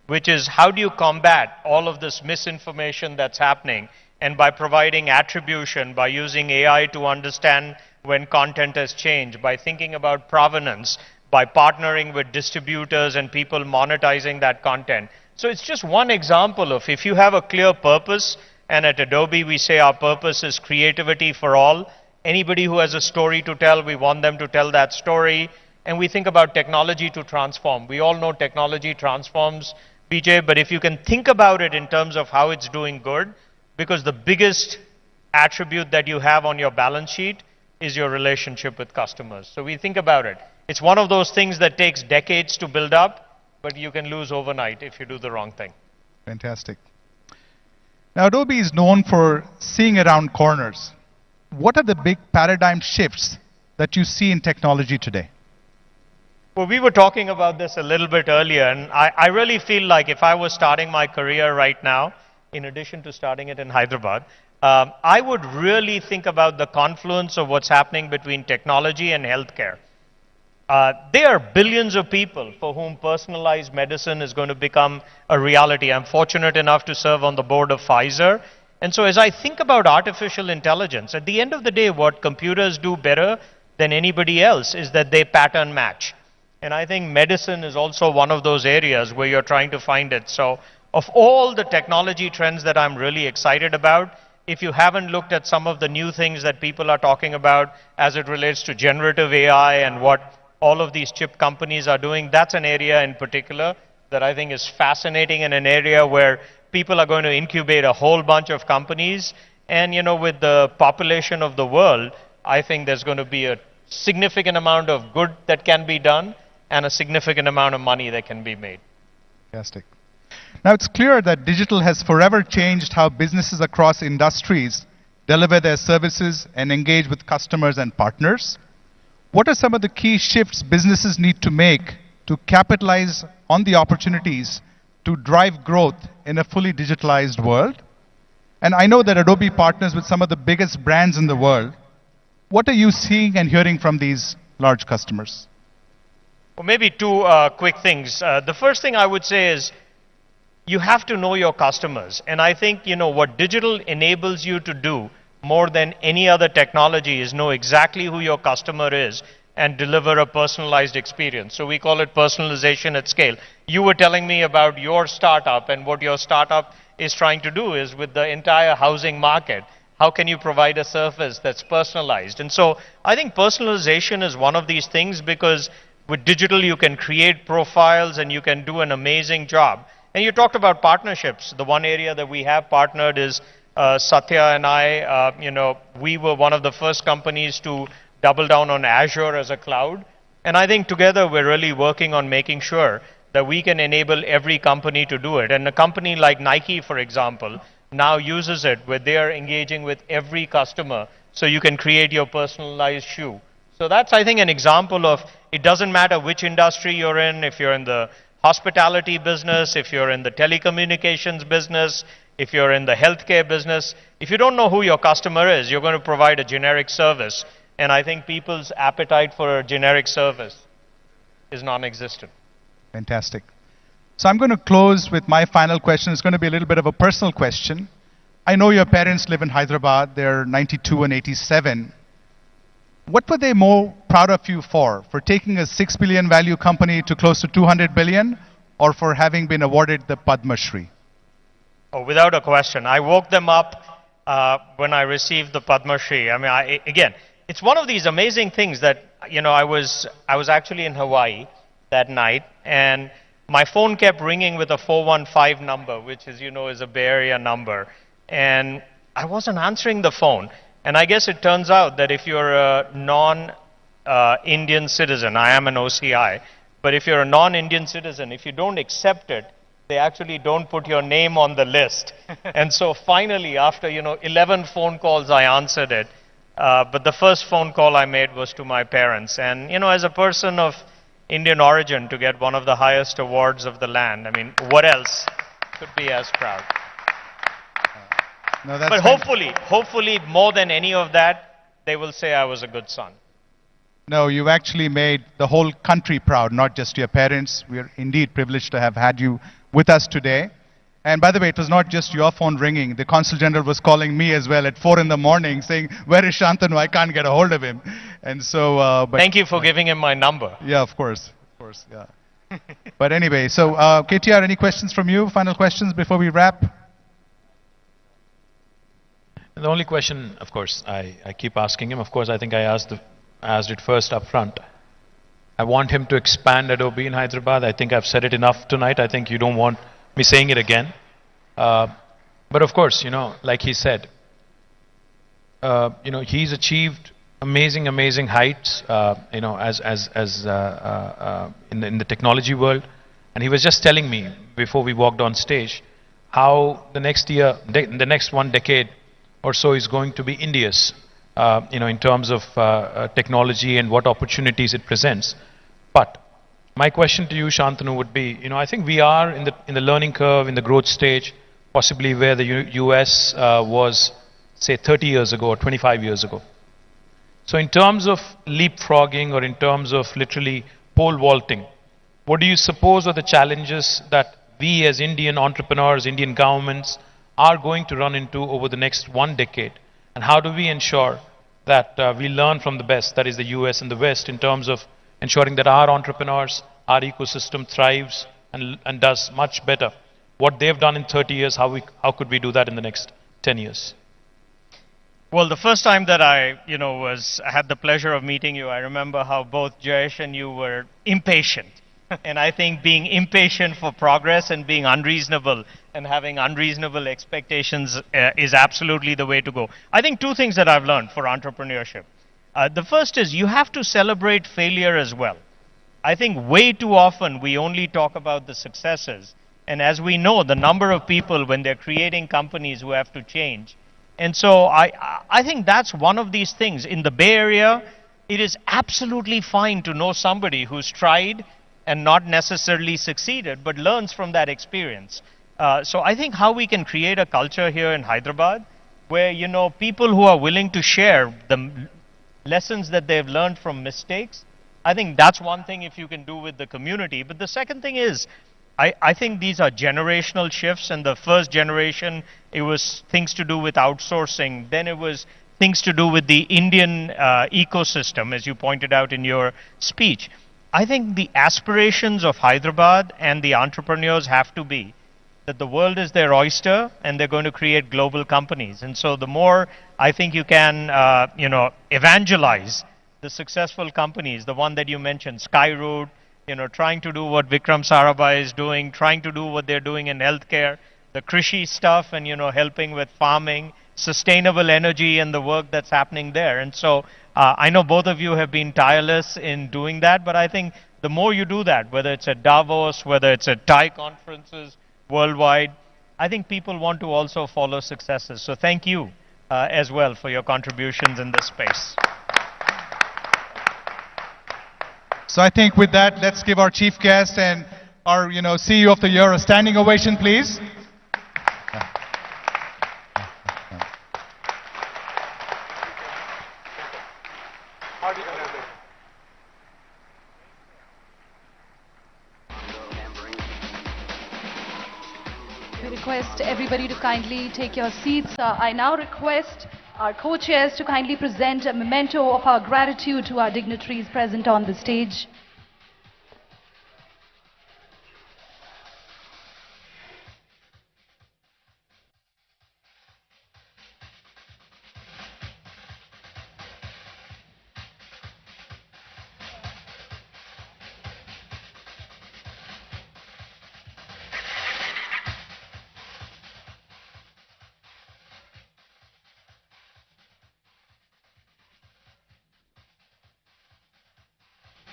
which is how do you combat all of this misinformation that's happening, and by providing attribution, by using AI to understand when content has changed, by thinking about provenance, by partnering with distributors and people monetizing that content. So it's just one example of, if you have a clear purpose, and at Adobe we say our purpose is creativity for all. Anybody who has a story to tell, we want them to tell that story. And we think about technology to transform. We all know technology transforms, BJ, but if you can think about it in terms of how it's doing good, because the biggest attribute that you have on your balance sheet is your relationship with customers. So we think about it. It's one of those things that takes decades to build up, but you can lose overnight if you do the wrong thing. Fantastic. Now, Adobe is known for seeing around corners. What are the big paradigm shifts that you see in technology today? Well, we were talking about this a little bit earlier, and I really feel like if I was starting my career right now, in addition to starting it in Hyderabad, I would really think about the confluence of what's happening between technology and healthcare. There are billions of people for whom personalized medicine is going to become a reality. I'm fortunate enough to serve on the board of Pfizer. And so as I think about artificial intelligence, at the end of the day, what computers do better than anybody else is that they pattern match. And I think medicine is also one of those areas where you're trying to find it. So of all the technology trends that I'm really excited about, if you haven't looked at some of the new things that people are talking about as it relates to generative AI and what all of these chip companies are doing, that's an area in particular that I think is fascinating, and an area where people are going to incubate a whole bunch of companies. And with the population of the world, I think there's going to be a significant amount of good that can be done and a significant amount of money that can be made. Fantastic. Now, it's clear that digital has forever changed how businesses across industries deliver their services and engage with customers and partners. What are some of the key shifts businesses need to make to capitalize on the opportunities to drive growth in a fully digitalized world? And I know that Adobe partners with some of the biggest brands in the world. What are you seeing and hearing from these large customers? Well, maybe two quick things. The first thing I would say is you have to know your customers. And I think, what digital enables you to do more than any other technology is know exactly who your customer is and deliver a personalized experience. So we call it personalization at scale. You were telling me about your startup, and what your startup is trying to do is with the entire housing market. How can you provide a service that's personalized? And so I think personalization is one of these things, because with digital you can create profiles and you can do an amazing job. And you talked about partnerships. The one area that we have partnered is Satya and I, we were one of the first companies to double down on Azure as a cloud. And I think together we're really working on making sure that we can enable every company to do it. And a company like Nike, for example, now uses it where they are engaging with every customer, so you can create your personalized shoe. So that's, I think, an example of it doesn't matter which industry you're in, if you're in the hospitality business, if you're in the telecommunications business, if you're in the healthcare business, if you don't know who your customer is, you're going to provide a generic service. And I think people's appetite for a generic service is non-existent. Fantastic. So I'm going to close with my final question. It's going to be a little bit of a personal question. I know your parents live in Hyderabad. They're 92 and 87. What were they more proud of you for? For taking a 6 billion value company to close to 200 billion, or for having been awarded the Padma Shri? Oh, without a question. I woke them up when I received the Padma Shri. I mean, again, it's one of these amazing things that, I was actually in Hawaii that night, and my phone kept ringing with a 415 number, which is, is a Bay Area number. And I wasn't answering the phone. And I guess it turns out that if you're a non-Indian citizen, I am an OCI, but if you're a non-Indian citizen, if you don't accept it, they actually don't put your name on the list. And so finally, after, 11 phone calls, I answered it. But the first phone call I made was to my parents. And, as a person of Indian origin, to get one of the highest awards of the land, I mean, what else could be as proud? No, that's but hopefully, more than any of that, they will say I was a good son. No, you've actually made the whole country proud, not just your parents. We are indeed privileged to have had you with us today. And by the way, it was not just your phone ringing. The Consul General was calling me as well at 4 in the morning saying, "Where is Shantanu? I can't get a hold of him." And so... Thank you for giving him my number. Yeah, of course, yeah. But anyway, so KTR, any questions from you? Final questions before we wrap? The only question, of course, I keep asking him. Of course, I think I asked it first up front. I want him to expand Adobe in Hyderabad. I think I've said it enough tonight. I think you don't want me saying it again. But of course, like he said, he's achieved amazing heights, in the technology world. And he was just telling me before we walked on stage how the next year, the next 1 decade or so is going to be India's, in terms of technology and what opportunities it presents. But my question to you, Shantanu, would be, I think we are in the learning curve, in the growth stage, possibly where the US was, say, 30 years ago or 25 years ago. So in terms of leapfrogging, or in terms of literally pole vaulting, what do you suppose are the challenges that we as Indian entrepreneurs, Indian governments, are going to run into over the next 1 decade? And how do we ensure that we learn from the best, that is the US and the West, in terms of ensuring that our entrepreneurs, our ecosystem thrives and does much better? What they've done in 30 years, how could we do that in the next 10 years? Well, the first time that I had the pleasure of meeting you, I remember how both Jayesh and you were impatient. And I think being impatient for progress and being unreasonable and having unreasonable expectations is absolutely the way to go. I think 2 things that I've learned for entrepreneurship. The first is you have to celebrate failure as well. I think way too often we only talk about the successes. And as we know, the number of people when they're creating companies who have to change. And so I think that's one of these things. In the Bay Area, it is absolutely fine to know somebody who's tried and not necessarily succeeded, but learns from that experience. So I think how we can create a culture here in Hyderabad where, people who are willing to share the lessons that they've learned from mistakes, I think that's one thing if you can do with the community. But the second thing is, I think these are generational shifts. And the first generation, it was things to do with outsourcing. Then it was things to do with the Indian ecosystem, as you pointed out in your speech. I think the aspirations of Hyderabad and the entrepreneurs have to be that the world is their oyster and they're going to create global companies. And so the more I think you can, evangelize the successful companies, the one that you mentioned, Skyroot, trying to do what Vikram Sarabhai is doing, trying to do what they're doing in healthcare, the Krishi stuff and, helping with farming, sustainable energy and the work that's happening there. And so I know both of you have been tireless in doing that, but I think the more you do that, whether it's at Davos, whether it's at TIE conferences worldwide, I think people want to also follow successes. So thank you as well for your contributions in this space. So I think with that, let's give our chief guest and our, CEO of the year a standing ovation, please. We request everybody to kindly take your seats. I now request our co-chairs to kindly present a memento of our gratitude to our dignitaries present on the stage.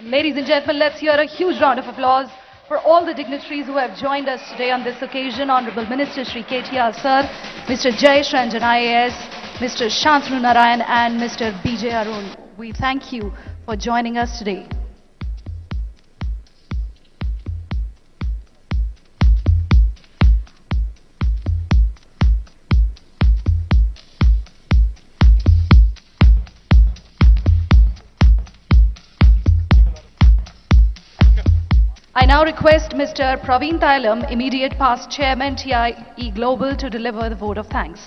Ladies and gentlemen, let's hear a huge round of applause for all the dignitaries who have joined us today on this occasion. Honorable Minister Shri KTR Sir, Mr. JaiTelangana IAS, Mr. Shantanu Narayan and Mr. BJ Arun. We thank you for joining us today. I now request Mr. Praveen Thailam, immediate past chairman TIE Global, to deliver the vote of thanks.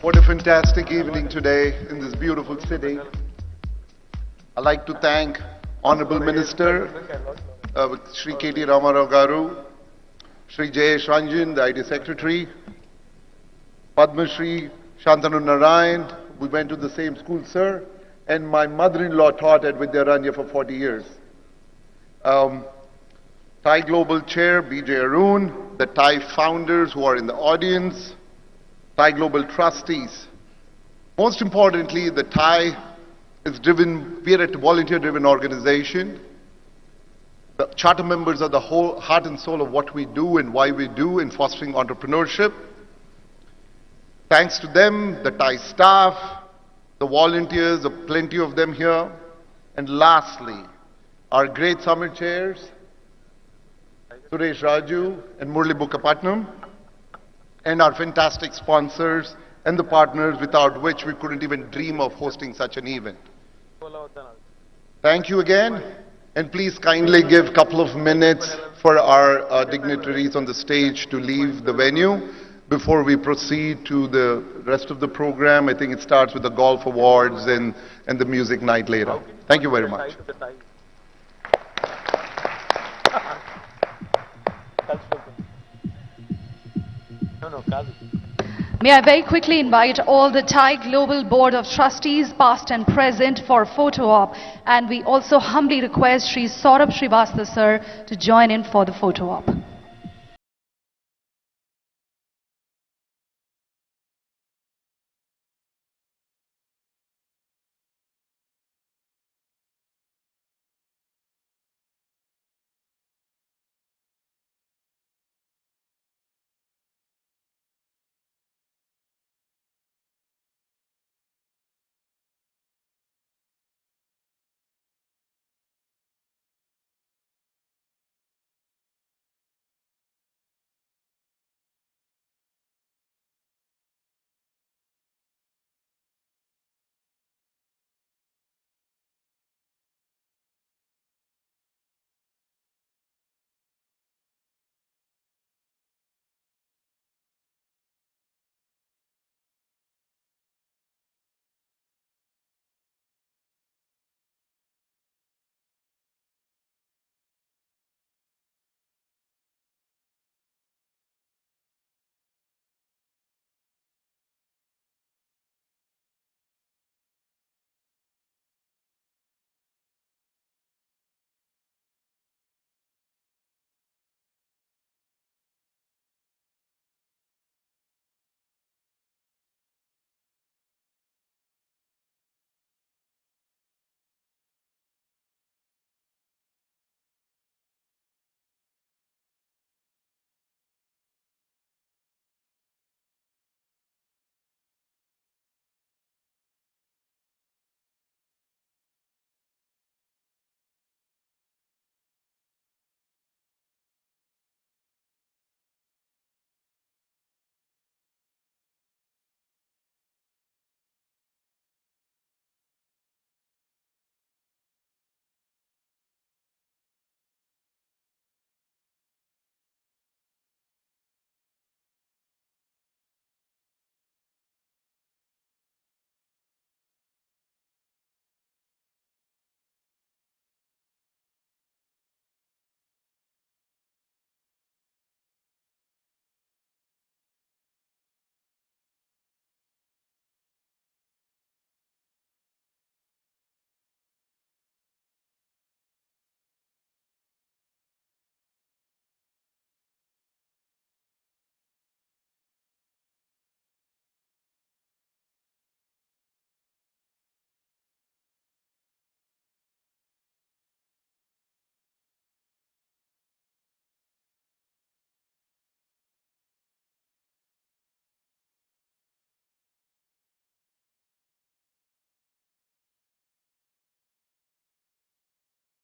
What a fantastic evening today in this beautiful city. I'd like to thank Honorable Minister Shri KT Ramarao Garu, Shri Jayesh Ranjan, the IT Secretary, Padma Shri Shantanu Narayan, we went to the same school, sir, and my mother-in-law taught at Vidyaranya for 40 years. TIE Global Chair BJ Arun, the TIE founders who are in the audience, TIE Global Trustees. Most importantly, the TIE is driven, we are a volunteer-driven organization. The charter members are the whole heart and soul of what we do and why we do in fostering entrepreneurship. Thanks to them, the TIE staff, the volunteers, there are plenty of them here. And lastly, our great summit chairs, Suresh Raju and Murli Bukkapatnam, and our fantastic sponsors and the partners without which we couldn't even dream of hosting such an event. Thank you again. And please kindly give a couple of minutes for our dignitaries on the stage to leave the venue before we proceed to the rest of the program. I think it starts with the golf awards and the music night later. Thank you very much. May I very quickly invite all the TIE Global Board of Trustees, past and present, for photo op. And we also humbly request Sri Saurabh Srivastava sir to join in for the photo op.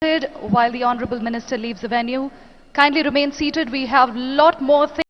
While the Honorable Minister leaves the venue, kindly remain seated. We have a lot more things